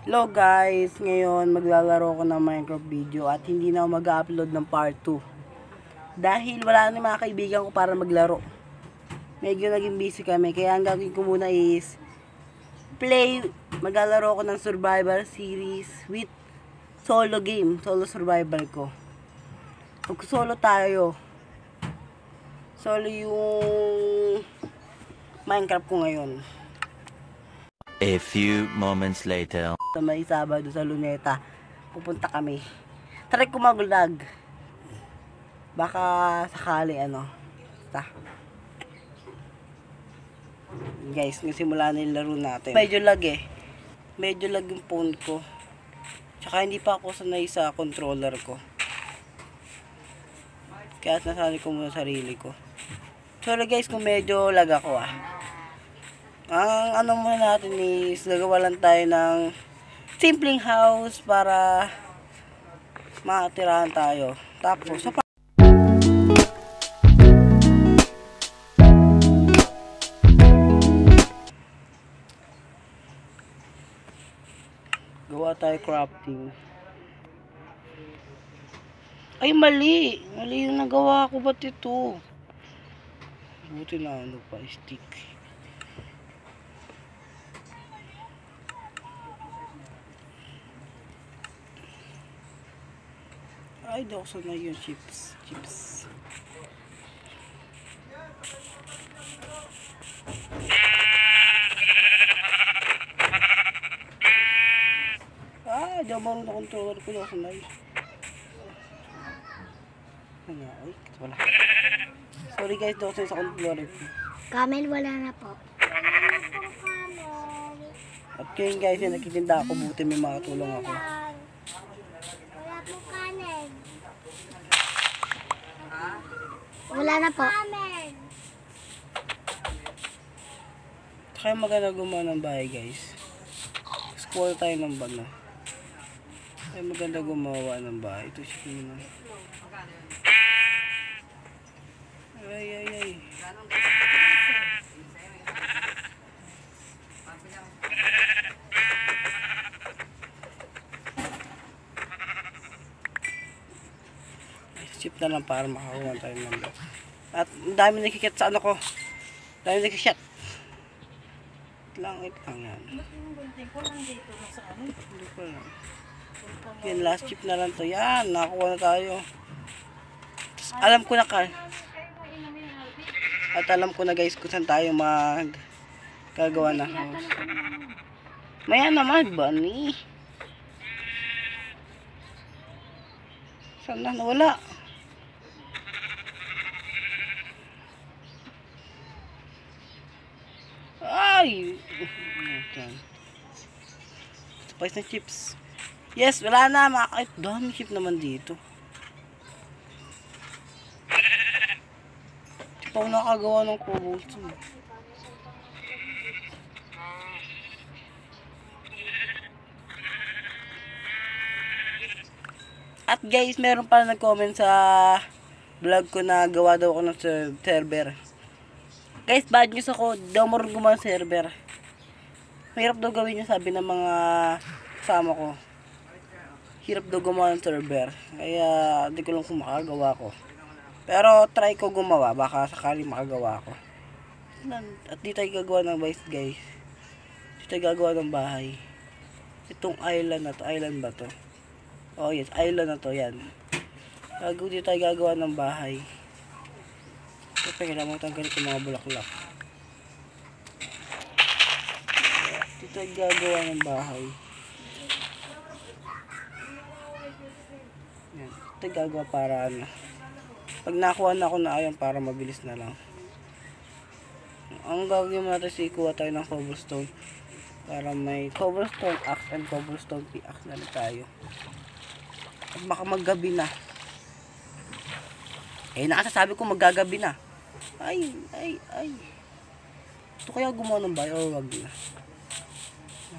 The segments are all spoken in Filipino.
Hello guys, ngayon maglalaro ko ng Minecraft video at hindi na ako mag-upload ng part 2 dahil wala na mga kaibigan ko para maglaro. Medyo naging busy kami, kaya ang gagawin ko muna is maglalaro ko ng survival series with solo game, solo survival ko. Mag-solo tayo. Solo yung Minecraft ko ngayon. A few moments later. Sa may Sabado sa Luneta, pupunta kami. Try ko mag-vlog. Baka sakali basta. Guys, nagsimula na yung laro natin. Medyo lag Medyo lag yung phone ko. Tsaka hindi pa ako sanay sa controller ko. Kaya nasanay ko muna sarili ko. Sorry guys kung medyo lag ako Ang muna natin is nagawa lang tayo ng simpleng house para makatirahan tayo. Tapos gawa tayo crafting. Ay mali yung nagawa ko. Ba't ito? Buti na pa stick. Ay, di ako sanay yung chips. Di ako marunong na controller ko. Di ako sanay. Ay, wala. Sorry guys, di ako sanay sa controller ko. Camel, wala na po. At ngayon guys, nakikinda ako. Buti may makatulong ako. Wala na po. Kaya maganda gumawa ng bahay guys. Squall tayo ng bana. Kaya maganda gumawa ng bahay. Ito siya naman. Ay. Chip na lang para makakuha tayo ng lot. At ang dami nakikit sa ko. Dami nakikit. Ito lang yan. Hindi ko lang. Yan, last chip na lang to. Yan, nakakuha na tayo. Alam ko na At alam ko na guys kung saan tayo gagawa na house. Maya naman, bunny. Saan na nawala? Ay! Spice na chips. Yes, wala na. Ay, dami chip naman dito. Di pa ako nakagawa ng cobblestone. At guys, meron pa nag-comment sa vlog ko na gawa daw ako ng server. Guys, bad news ako. Daw marunong gumawa ng server. Mahirap daw gawin yung sabi ng mga kasama ko. Hirap daw gumawa ng server. Kaya di ko lang kung makagawa ko. Pero try ko gumawa. Baka sakali makagawa ko. At di tayo gagawa ng bahay guys. Di tayo gagawa ng bahay. Itong island na to. Island ba to? Oh yes, island na to. Yan. Di tayo gagawa ng bahay. Siyempre, kailangan mo tanggalin itong mga bulaklak. Dito ay gagawa ng bahay. Yan. Ito ay gagawa para pag nakuha na ako na ayan, para mabilis na lang. Ang gagawin natin is ikuha tayo ng cobblestone. Para may cobblestone axe and cobblestone pickaxe na rin tayo. At baka maggabi na. Nakasasabi ko maggagabi na. Ay. Ito kaya gumawa ng bahay o wag na.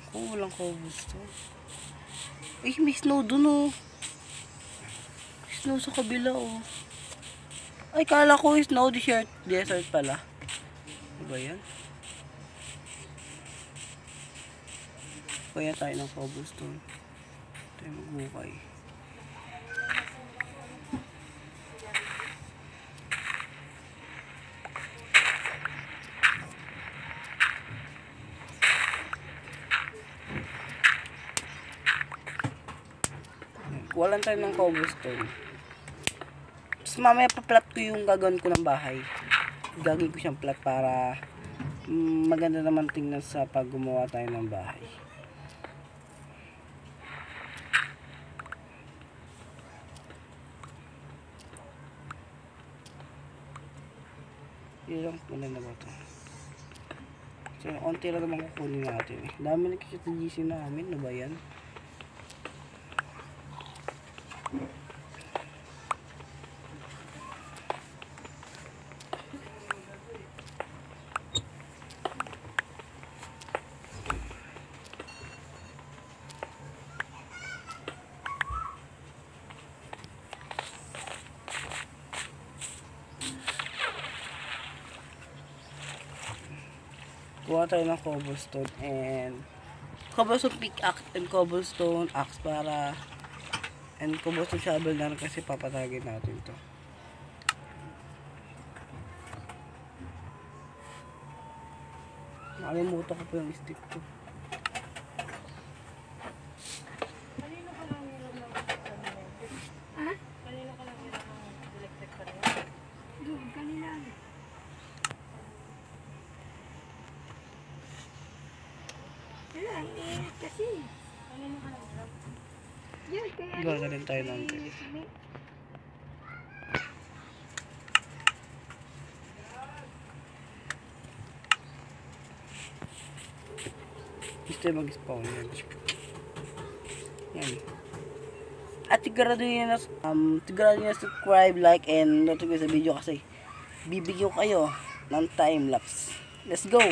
Ako, walang cobblestone. Ay, may snow dun Snow sa kabila Ay, kala ko snow desert pala. Diba yan? Kuya tayo ng cobblestone. Tayo maghukay. Kuha lang tayo ng cobblestone. Tapos mamaya pa-plat ko yung gagawin ko ng bahay. Gagawin ko siyang plat para maganda naman tingnan sa pag gumawa tayo ng bahay. Ilang kunin na ba ito? So, onti lang naman kukunin natin eh. Dami nagkikita sa GC namin. Ano ba yan? Kuha tayo ng cobblestone and cobblestone pickaxe and cobblestone axe para and cobblestone shovel na rin kasi papatagin natin to. Nakalimutan ko pa yung stick ko. Gagaling tayo ng gusto yung mag-spawn yan. Yan. At tigaraduhin na subscribe, like, and notify sa video kasi bibigyan ko kayo ng time lapse. Let's go!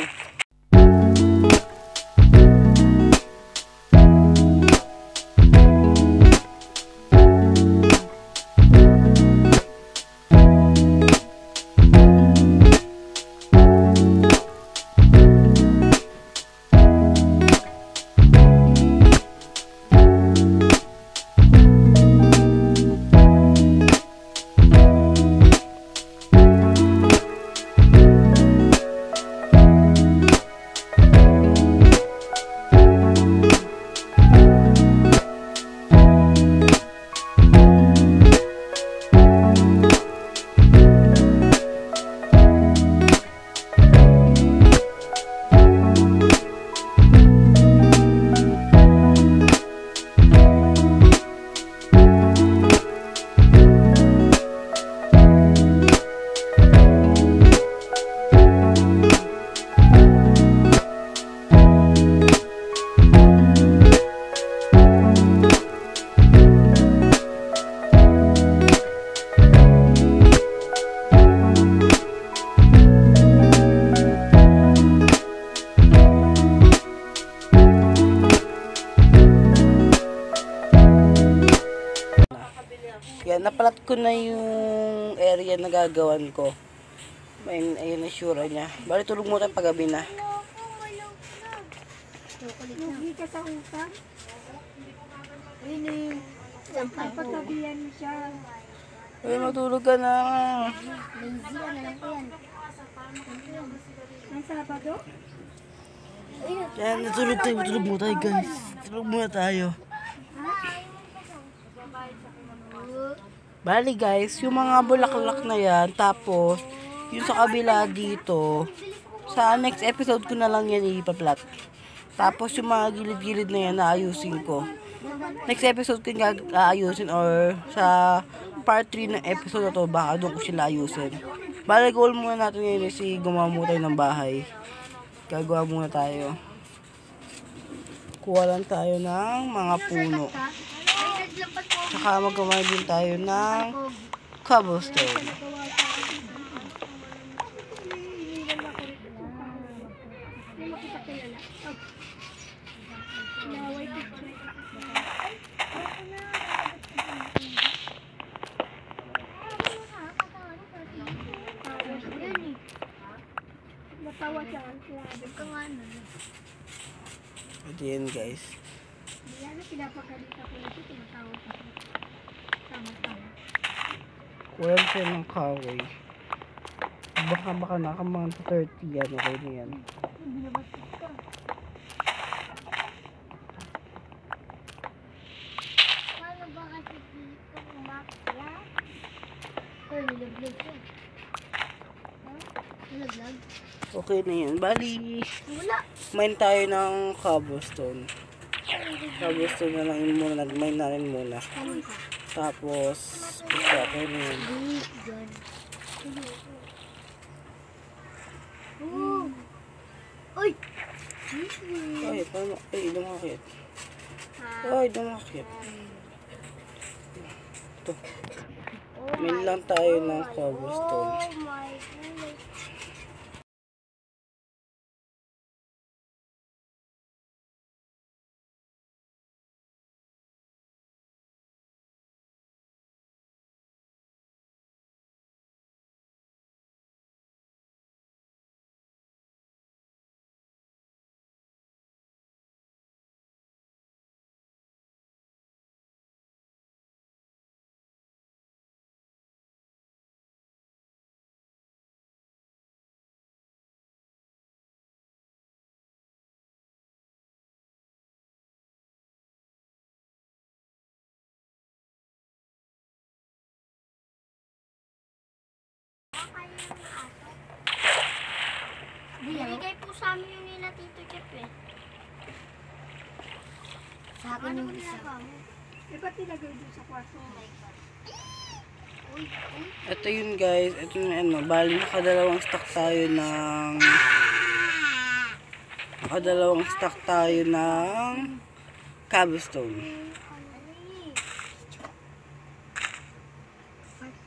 Yan, napalat ko na yung area na gagawan ko. Ayun na sure niya. Bali, tulog mo tayong paggabi na. Lugi ka sa utang. Ini, pagpatabihan siya. Ay, matulog ka na. Lazy na lang ko yan. Ang Sabado? Yan, natulog tayo. Matulog mo tayo, guys. Tulog muna tayo. Bali, guys, yung mga bulaklak na yan, tapos, yung sa kabila dito, sa next episode ko na lang yan ipaplat. Tapos, yung mga gilid-gilid na yan, naayusin ko. Next episode ko yung aayusin or sa part 3 ng episode na to, baka doon ko sila ayusin. Bali, goal muna natin ngayon is gumawa muna tayo ng bahay. Gagawa muna tayo. Kuha lang tayo ng mga puno. Saka magawa din tayo ng cobblestone. Ito yan guys. Yan na pinapagalitan ko nito. Tinatawag ako. Tama-tama. Walang siya ng kahoy. Baka nakamang 30 yan. Okay na yan. Binabastos ka. Paano ba kasi dito umakla? Ay, nilaglag ko. Ha? Nilaglag? Okay na yan. Bali, Wala. mine tayo ng cobblestone. Cobblestone na lang yun muna. Nag-mine na rin muna. Kanon ka. Tapos, okay na yun. Gan. Oh. Uy! Ay, paano? Ay, lumakit. Ay, lumakit. Ito. Mine lang tayo ng cobblestone. Oh my goodness. Binigay po sa amin yung nila Tito Jeff eh. Sa akin yung isa. Eh, ba't nilagay doon sa kwarto? Ito yun guys. Ito yung ano. Bali, nakadalawang stock tayo ng cobblestone.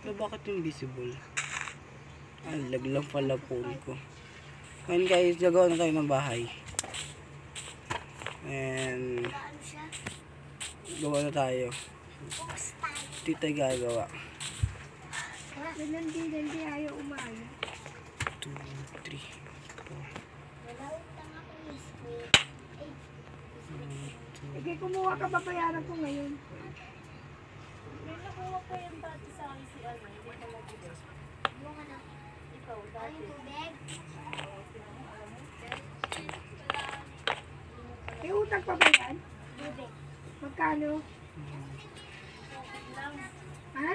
So, bakit yung visible? Laglang pala phone ko. Ngayon guys, gagawa na tayo ng bahay. And gawa na tayo. Dito tayo gagawa. Hindi ayaw umayo. 2, 3, 4. Sige, kumuha ka, babayaran ko ngayon. May utang pa ba yan? Magkano? Ha?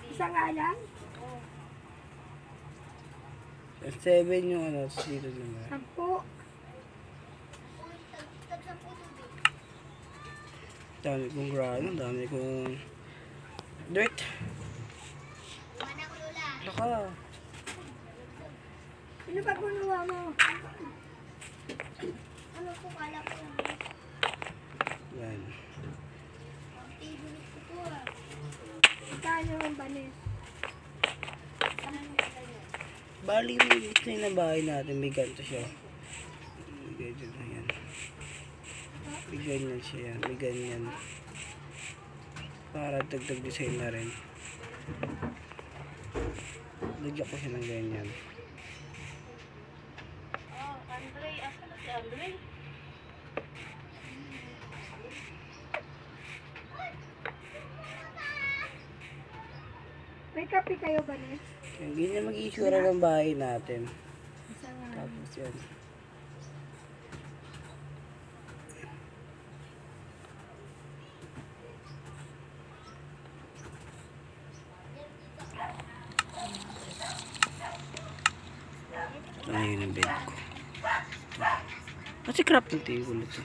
Isa nga lang? 7 yung ano, dito naman. 10. Dami kong grano, dami kong dirt. Naka. Ano ba kunuha mo? Ano po kala ko? Yan. Magkano ang banis? Bali, may design na bahay natin. May ganito siya. May ganyan na yan. May ganyan siya yan. May ganyan. Para dagdag design na rin. Lagyan ko siya ng ganyan. Andre, asa na si Andre? May kape kayo, banis? Yan, ganyan mag-iisura ng bahay natin. Isa nga. Tapos yan. Ayun ang bed ko. Kasi crap ng table ito.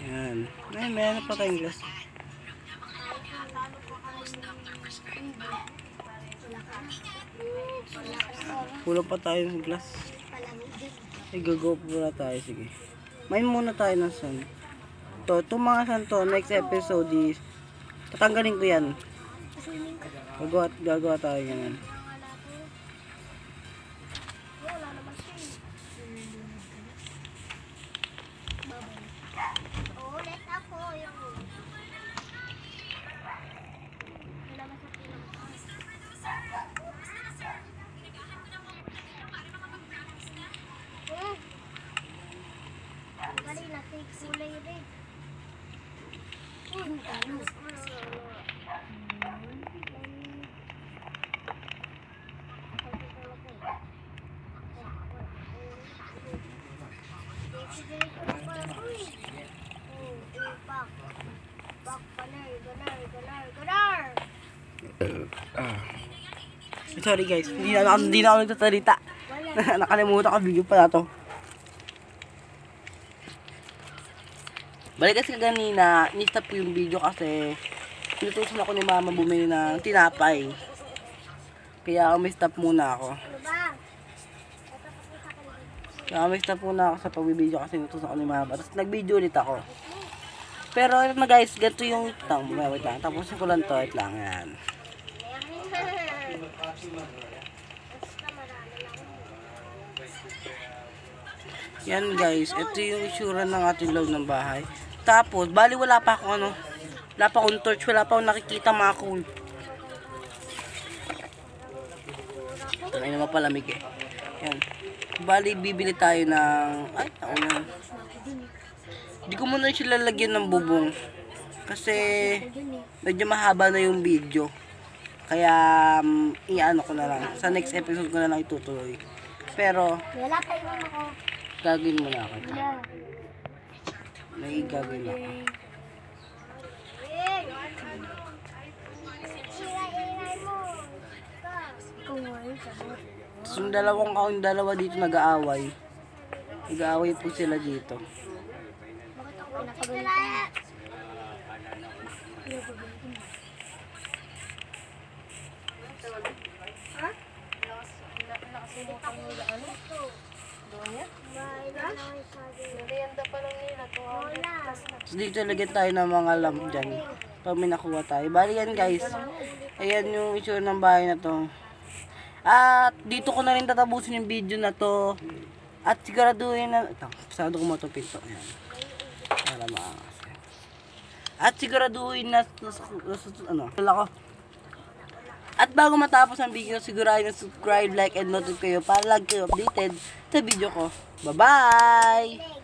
Yan. Ay, meron pa tayong glass. Kulang pa tayo ng glass. Ay, gagawa pa muna tayo. Sige. Main muna tayo ng sun. Itong mga sun to, next episode is tatanggalin ko yan. Swimming ka. Gagawa tayo ganyan. Wala naman siya. Ulit ako yung... Wala ba sa pinang? Ang galing natin kulay red. Sorry guys, hindi na ako nagtatalita. Nakalimutan ko video pala to. Balik kasi kanina, ni-stop ko yung video kasi inutusan ako ni mama bumili ng tinapay. Kaya may stop muna ako. Kaya may stop muna ako sa pagbibideo kasi inutusan ako ni mama. Tapos nag-video ulit ako. Pero ito na guys, ganito yung wait lang. Tapusin ko lang to, wait lang yan. Yan guys, ito yung itsura ng ating loob ng bahay. Tapos, bali wala pa akong wala pa akong torch, wala pa akong nakikita mga cool. Ito na naman palamig eh. Yan. Bali, bibili tayo ng, ako yan. Hindi ko muna siya lalagyan ng bubong. Kasi, medyo mahaba na yung video. Kaya, iano ko na lang. Sa next episode ko na lang itutuloy. Pero, Wala pa yung ako. gagawin mo na ako. Wala. May gagawin ako. Ingay mo. Ikaw nga yun, sagot. So, yung dalawa dito nag-aaway. Nag-aaway po sila dito. Bakit ako pinakagalitan? Nakasubukang nila ano? Doon niya? Merienda pa lang nila. 200 plus na. So, dito lagyan tayo ng mga lamp dyan. Pag may nakuha tayo. Bali yan guys. Ayan yung issue ng bahay na to. At dito ko na rin tatapusin yung video na to. At siguraduhin na... Ito, pasado ko mo ito pinto. Ayan. Para maangas. At siguraduhin na... Ano? Wala ko. At bago matapos ang video, siguraduhin na subscribe, like, and notify kayo para lagi kayo updated sa video ko. Bye-bye!